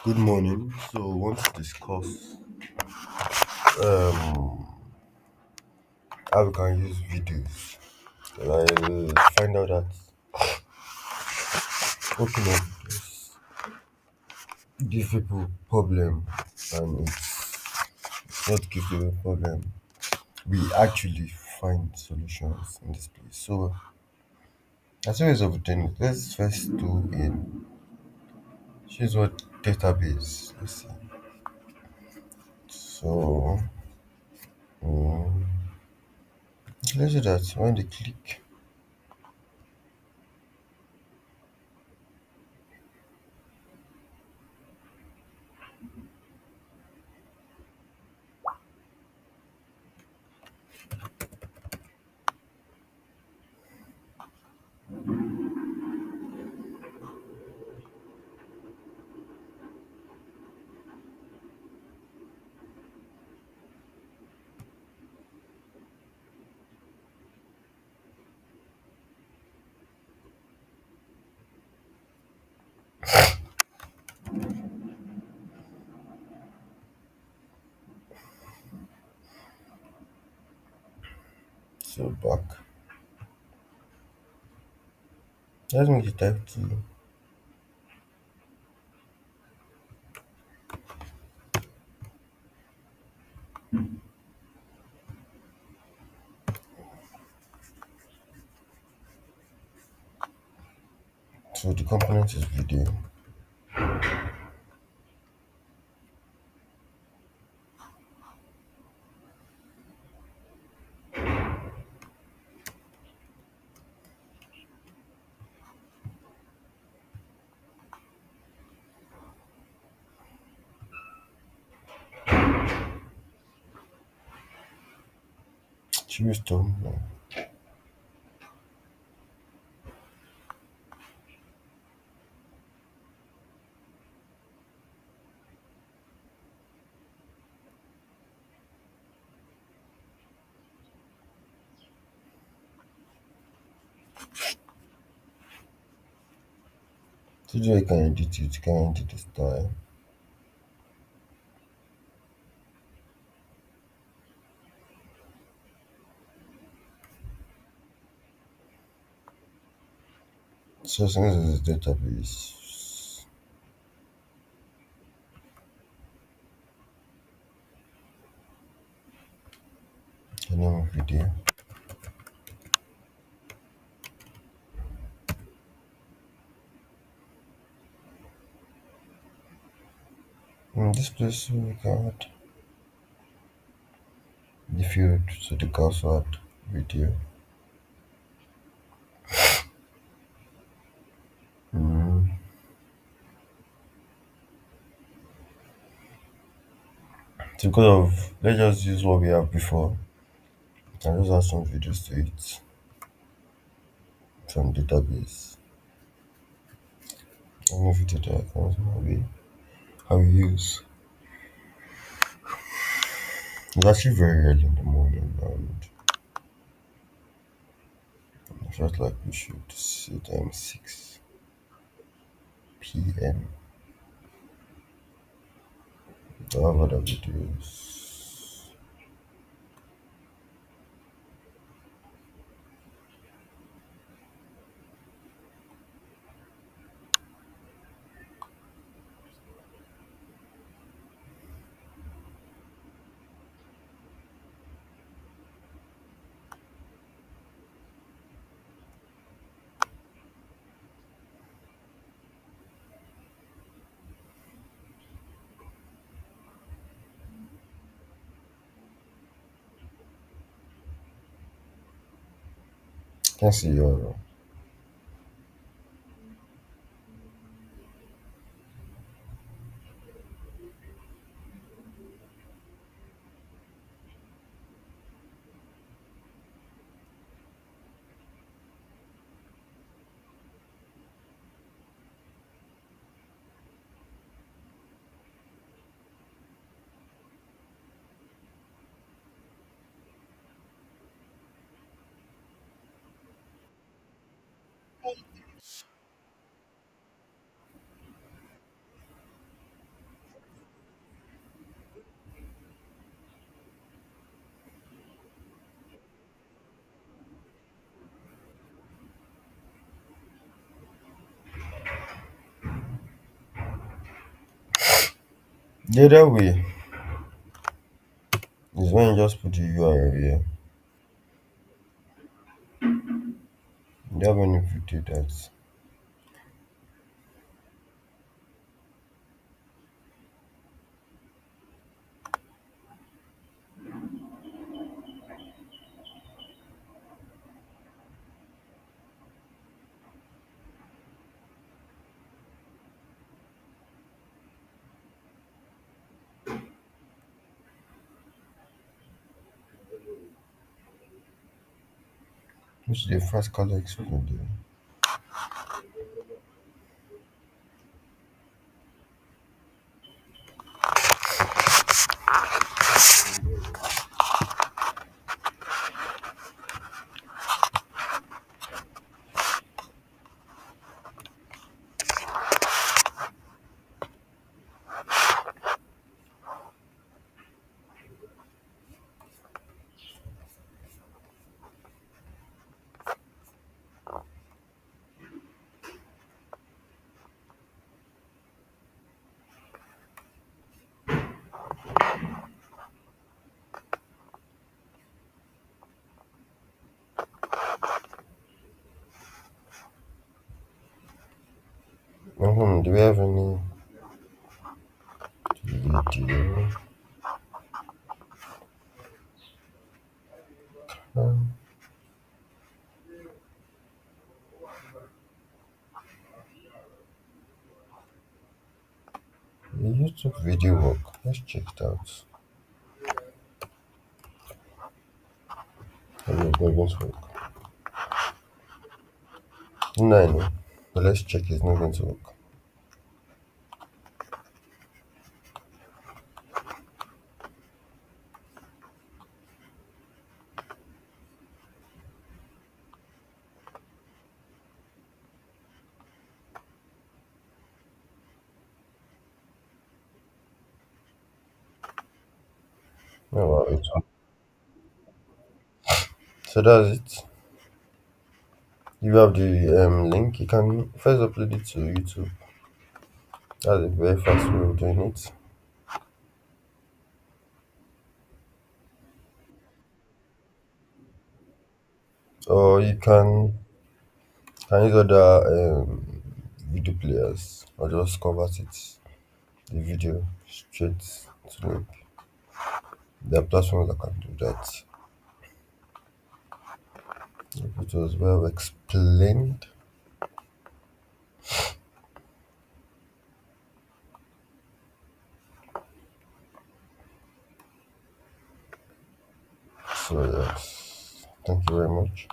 Good morning. So, we want to discuss um, how we can use videos. I find out that opening up videos give people problem, and it's not give people problem. We actually find solutions in this place. So, as always of doing it, let's first do in choose what database. Let's see. So, um, let's do that. When they click so back, let's make it type to so the component is video. Choose thumbnail. So you can edit it, you can edit the style. So since it's a database, the name of video. In this place we can add the field, so the also add video. Mm. So because of let's just use what we have before. We can just add some videos to it from database. Any video that I can how we use. It's actually very early in the morning and I felt like we should sit time 6 p.m. to have other videos. Can see your The other way is when you just put the URL here. Do you have any video that which the first color explained? Do we have any video? Um, the YouTube video work. Let's check it out. I don't know if it's going to work. No, I know. But let's check it's not going to work. Oh, wow, so that's it. You have the link. You can first upload it to YouTube. That's a very fast way of doing it. Or you can use other video players or just convert the video straight to link. There are platforms that can do that. If it was well explained. So yes. Thank you very much.